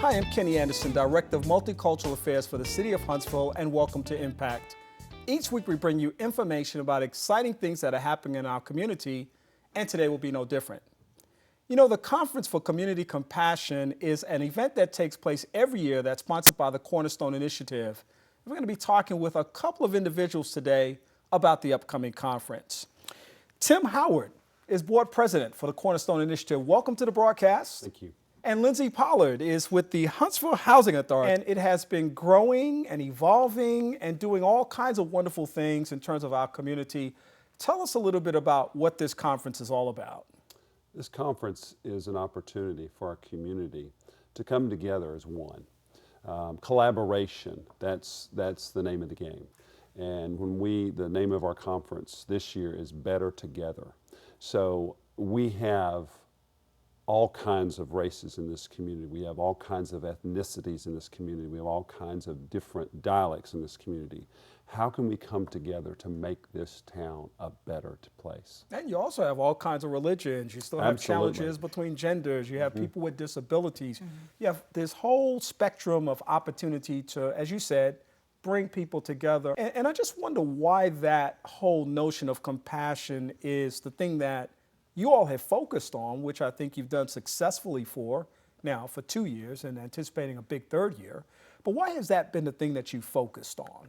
Hi, I'm Kenny Anderson, Director of Multicultural Affairs for the City of Huntsville, and welcome to Impact. Each week we bring you information about exciting things that are happening in our community, and today will be no different. You know, the Conference for Community Compassion is an event that takes place every year that's sponsored by the Cornerstone Initiative. We're going to be talking with a couple of individuals today about the upcoming conference. Tim Howard is Board President for the Cornerstone Initiative. Welcome to the broadcast. Thank you. And Lindsay Pollard is with the Huntsville Housing Authority. And it has been growing and evolving and doing all kinds of wonderful things in terms of our community. Tell us a little bit about what this conference is all about. This conference is an opportunity for our community to come together as one. Collaboration, that's the name of the game. And the name of our conference this year is Better Together. So we have all kinds of races in this community. We have all kinds of ethnicities in this community. We have all kinds of different dialects in this community. How can we come together to make this town a better place? And you also have all kinds of religions. You still have challenges between genders. You have people with disabilities. You have this whole spectrum of opportunity to, as you said, bring people together. And I just wonder why that whole notion of compassion is the thing that you all have focused on, which I think you've done successfully for 2 years and anticipating a big third year. But why has that been the thing that you focused on?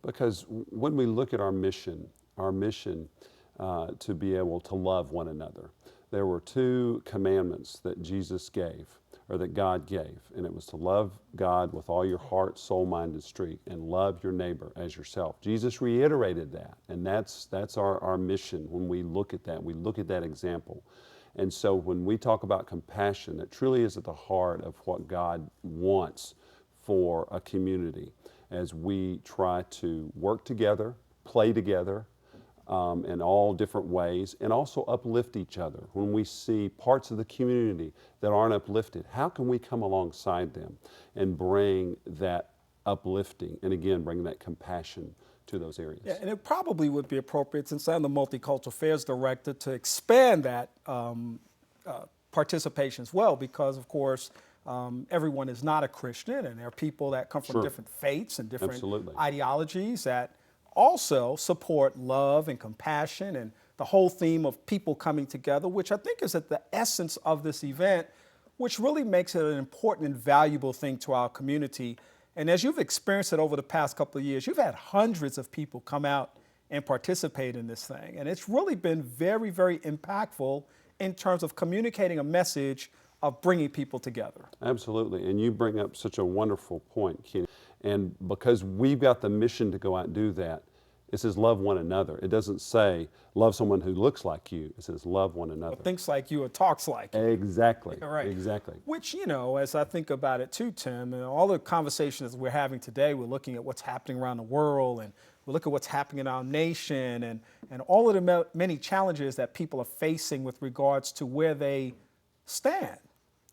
Because when we look at our mission to be able to love one another, there were 2 commandments that Jesus gave, or that God gave, and it was to love God with all your heart, soul, mind, and strength, and love your neighbor as yourself. Jesus reiterated that, and that's our mission when we look at that. We look at that example. And so when we talk about compassion, that truly is at the heart of what God wants for a community as we try to work together, play together, in all different ways, and also uplift each other. When we see parts of the community that aren't uplifted, how can we come alongside them and bring that uplifting, and again, bring that compassion to those areas? Yeah, and it probably would be appropriate, since I'm the Multicultural Affairs Director, to expand that participation as well, because of course, everyone is not a Christian, and there are people that come from different faiths and different ideologies that also support love and compassion and the whole theme of people coming together, which I think is at the essence of this event, which really makes it an important and valuable thing to our community. And as you've experienced it over the past couple of years, you've had hundreds of people come out and participate in this thing. And it's really been very, very impactful in terms of communicating a message of bringing people together. Absolutely, and you bring up such a wonderful point, Kenny. And because we've got the mission to go out and do that, it says love one another. It doesn't say love someone who looks like you. It says love one another. Or thinks like you or talks like you. Exactly. Right. Exactly. Which, as I think about it too, Tim, and all the conversations we're having today, we're looking at what's happening around the world, and we look at what's happening in our nation, and all of the many challenges that people are facing with regards to where they stand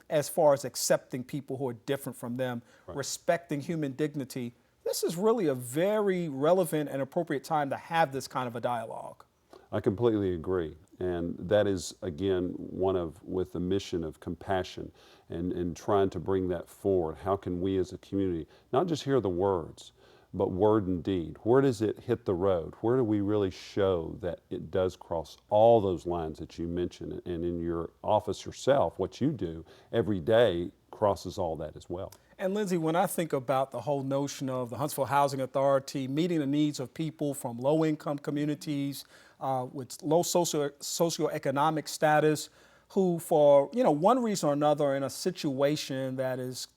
as far as accepting people who are different from them, respecting human dignity. This is really a very relevant and appropriate time to have this kind of a dialogue. I completely agree. And that is, again, with the mission of compassion and trying to bring that forward. How can we as a community not just hear the words, but word and deed? Where does it hit the road? Where do we really show that it does cross all those lines that you mentioned? And in your office yourself, what you do every day crosses all that as well. And Lindsay, when I think about the whole notion of the Huntsville Housing Authority meeting the needs of people from low-income communities with low socioeconomic status, who for one reason or another are in a situation that is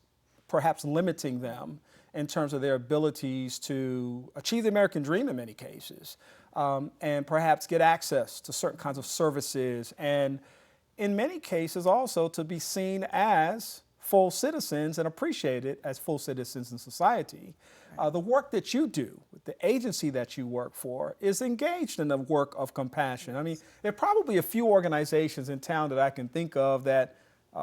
perhaps limiting them in terms of their abilities to achieve the American dream in many cases, and perhaps get access to certain kinds of services, and in many cases also to be seen as full citizens and appreciated as full citizens in society. The work that you do, the agency that you work for, is engaged in the work of compassion. I mean, there are probably a few organizations in town that I can think of that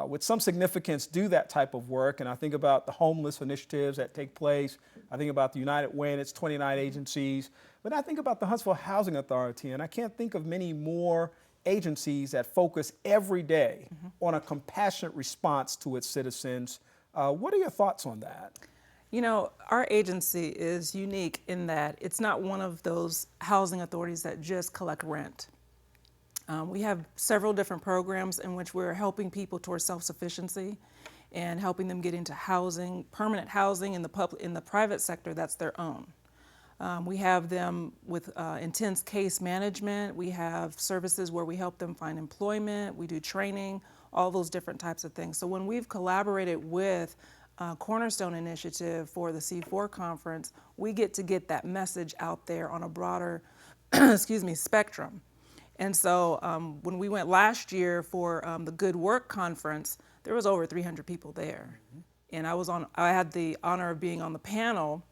with some significance do that type of work. And I think about the homeless initiatives that take place. I think about the United Way and its 29 agencies. But I think about the Huntsville Housing Authority, and I can't think of many more agencies that focus every day on a compassionate response to its citizens What are your thoughts on that? You know, our agency is unique in that it's not one of those housing authorities that just collect rent. We have several different programs in which we're helping people towards self-sufficiency and helping them get into housing, permanent housing in the private sector that's their own. We have them with intense case management. We have services where we help them find employment. We do training, all those different types of things. So when we've collaborated with Cornerstone Initiative for the C4 conference, we get to get that message out there on a broader, spectrum. And so when we went last year for the Good Work Conference, there was over 300 people there. And I had the honor of being on the panel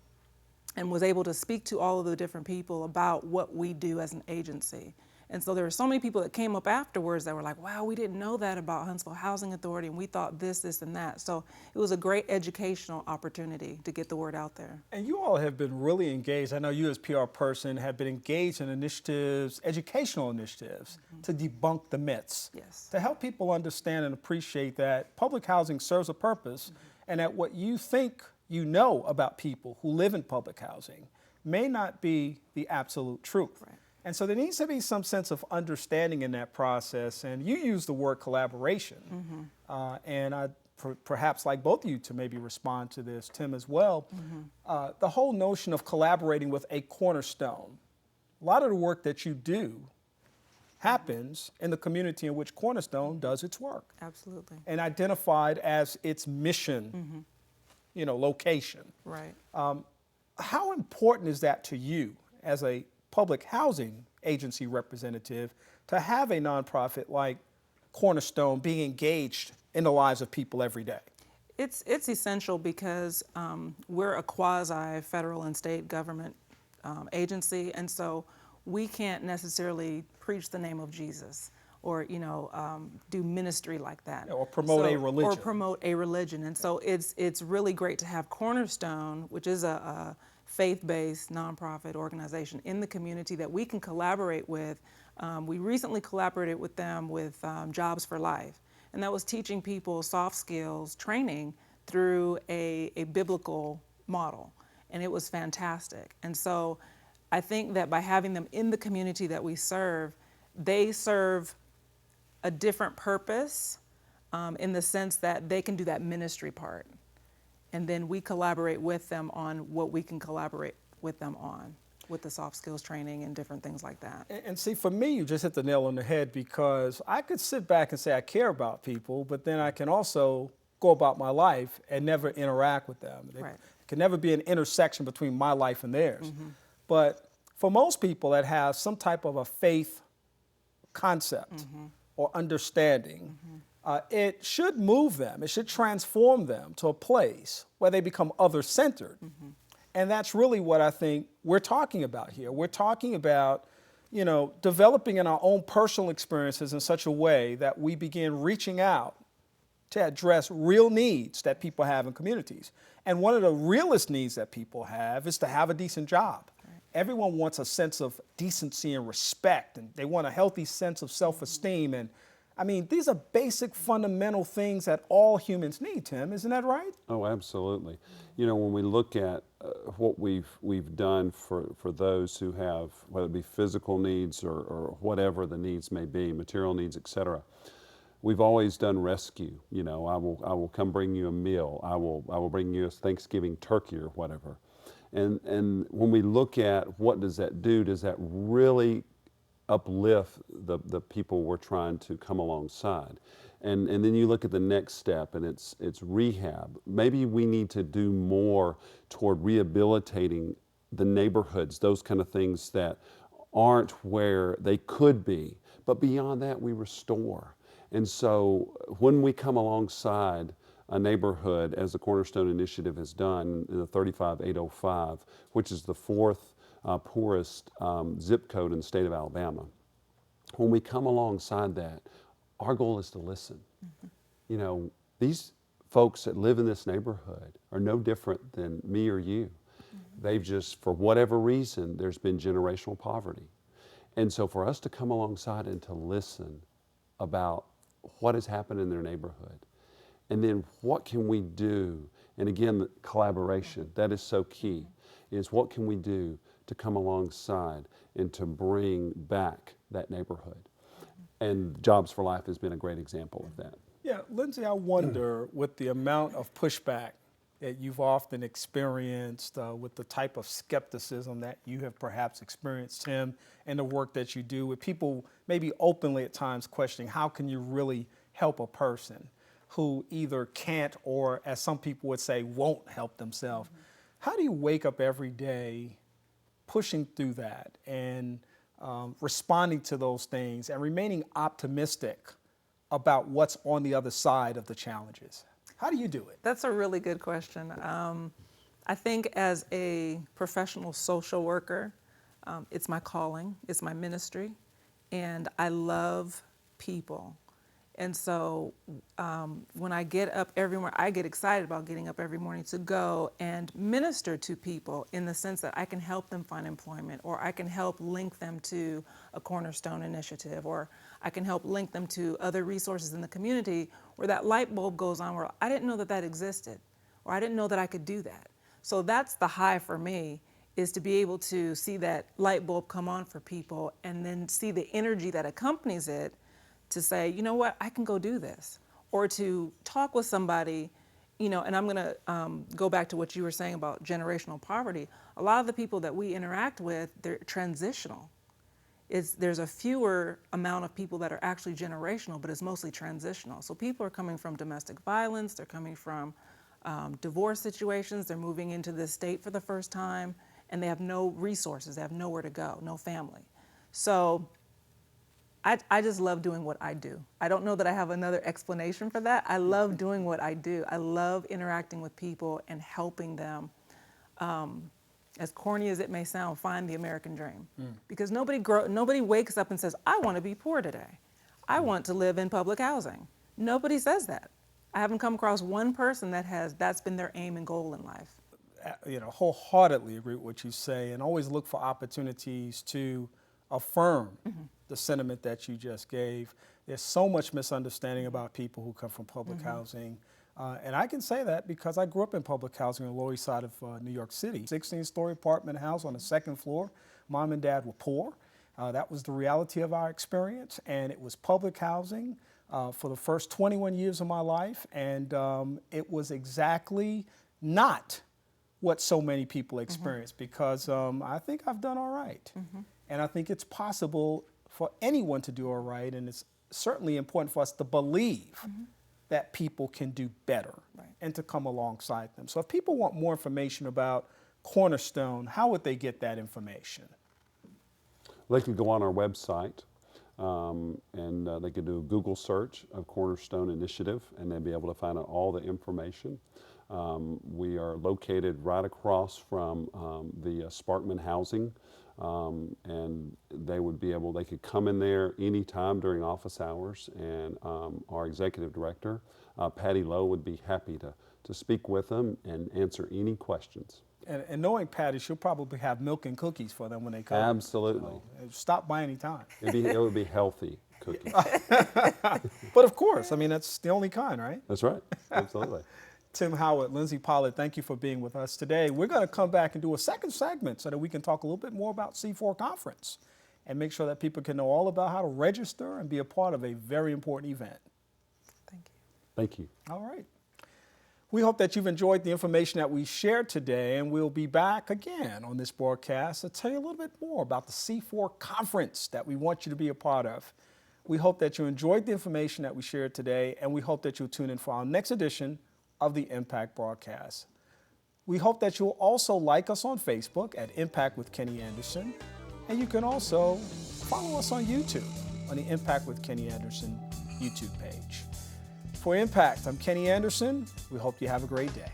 and was able to speak to all of the different people about what we do as an agency. And so there were so many people that came up afterwards that were like, wow, we didn't know that about Huntsville Housing Authority, and we thought this, and that. So it was a great educational opportunity to get the word out there. And you all have been really engaged. I know you as PR person have been engaged in initiatives, educational initiatives, to debunk the myths. Yes. To help people understand and appreciate that public housing serves a purpose, and that what you think you know about people who live in public housing may not be the absolute truth. Right. And so there needs to be some sense of understanding in that process. And you use the word collaboration. And I'd perhaps like both of you to maybe respond to this, Tim as well. The whole notion of collaborating with a cornerstone. A lot of the work that you do happens in the community in which Cornerstone does its work. Absolutely. And identified as its mission, location. Right. How important is that to you as a public housing agency representative to have a nonprofit like Cornerstone being engaged in the lives of people every day? It's essential because we're a quasi-federal and state government agency, and so we can't necessarily preach the name of Jesus or do ministry like that, or promote a religion. Or promote a religion. And so it's really great to have Cornerstone, which is a faith-based nonprofit organization in the community that we can collaborate with. We recently collaborated with them with Jobs for Life, and that was teaching people soft skills training through a biblical model, and it was fantastic. And so I think that by having them in the community that we serve, they serve a different purpose in the sense that they can do that ministry part. And then we collaborate with them on what we can collaborate with them on, with the soft skills training and different things like that. And see, for me, you just hit the nail on the head, because I could sit back and say I care about people, but then I can also go about my life and never interact with them. Right. It can never be an intersection between my life and theirs. But for most people that have some type of a faith concept or understanding, it should move them. It should transform them to a place where they become other-centered. And that's really what I think we're talking about here. We're talking about, developing in our own personal experiences in such a way that we begin reaching out to address real needs that people have in communities. And one of the realest needs that people have is to have a decent job. Right. Everyone wants a sense of decency and respect, and they want a healthy sense of self-esteem. And I mean, these are basic fundamental things that all humans need, Tim, isn't that right? Oh, absolutely. When we look at what we've done for those who have, whether it be physical needs or whatever the needs may be, material needs, et cetera, we've always done rescue. I will come bring you a meal. I will bring you a Thanksgiving turkey or whatever. And when we look at what does that do, does that really uplift the people we're trying to come alongside? And then you look at the next step, and it's rehab. Maybe we need to do more toward rehabilitating the neighborhoods, those kind of things that aren't where they could be. But beyond that, we restore. And so when we come alongside a neighborhood, as the Cornerstone Initiative has done in the 35805, which is the fourth poorest zip code in the state of Alabama, when we come alongside that, our goal is to listen. These folks that live in this neighborhood are no different than me or you. They've just, for whatever reason, there's been generational poverty. And so for us to come alongside and to listen about what has happened in their neighborhood And then what can we do? And again, the collaboration, that is so key, is what can we do to come alongside and to bring back that neighborhood? And Jobs for Life has been a great example of that. Yeah, Lindsay, I wonder with the amount of pushback that you've often experienced, with the type of skepticism that you have perhaps experienced, Tim, and the work that you do, with people maybe openly at times questioning how can you really help a person who either can't or, as some people would say, won't help themselves. How do you wake up every day pushing through that and responding to those things and remaining optimistic about what's on the other side of the challenges? How do you do it? That's a really good question. I think as a professional social worker, it's my calling, it's my ministry, and I love people. And so when I get up every morning, I get excited about getting up every morning to go and minister to people in the sense that I can help them find employment, or I can help link them to a Cornerstone Initiative, or I can help link them to other resources in the community where that light bulb goes on where I didn't know that that existed, or I didn't know that I could do that. So that's the high for me, is to be able to see that light bulb come on for people and then see the energy that accompanies it to say, you know what, I can go do this. Or to talk with somebody, you know, and I'm gonna go back to what you were saying about generational poverty. A lot of the people that we interact with, they're transitional. There's a fewer amount of people that are actually generational, but it's mostly transitional. So people are coming from domestic violence, they're coming from divorce situations, they're moving into this state for the first time, and they have no resources, they have nowhere to go, no family. So I just love doing what I do. I don't know that I have another explanation for that. I love doing what I do. I love interacting with people and helping them, as corny as it may sound, find the American dream. Because nobody wakes up and says, I want to be poor today. I want to live in public housing. Nobody says that. I haven't come across one person that's been their aim and goal in life. You know, wholeheartedly agree with what you say, and always look for opportunities to affirm the sentiment that you just gave. There's so much misunderstanding about people who come from public housing. And I can say that because I grew up in public housing on the Lower East Side of New York City. 16-story apartment house on the second floor. Mom and dad were poor. That was the reality of our experience. And it was public housing for the first 21 years of my life. And it was exactly not what so many people experience, because I think I've done all right. And I think it's possible for anyone to do all right, and it's certainly important for us to believe that people can do better and to come alongside them. So if people want more information about Cornerstone, how would they get that information? They could go on our website, and they could do a Google search of Cornerstone Initiative, and they'd be able to find out all the information. We are located right across from the Sparkman Housing, and they could come in there anytime during office hours, and our executive director, Patty Lowe, would be happy to speak with them and answer any questions. And knowing Patty, she'll probably have milk and cookies for them when they come. Absolutely. So, stop by any time. It would be healthy cookies. But of course, I mean, that's the only kind, right? That's right. Absolutely. Tim Howard, Lindsay Pollard, thank you for being with us today. We're going to come back and do a second segment so that we can talk a little bit more about C4 Conference and make sure that people can know all about how to register and be a part of a very important event. Thank you. Thank you. All right. We hope that you've enjoyed the information that we shared today, and we'll be back again on this broadcast to tell you a little bit more about the C4 Conference that we want you to be a part of. We hope that you enjoyed the information that we shared today, and we hope that you'll tune in for our next edition of the Impact broadcast. We hope that you'll also like us on Facebook at Impact with Kenny Anderson, and you can also follow us on YouTube on the Impact with Kenny Anderson YouTube page. For Impact, I'm Kenny Anderson. We hope you have a great day.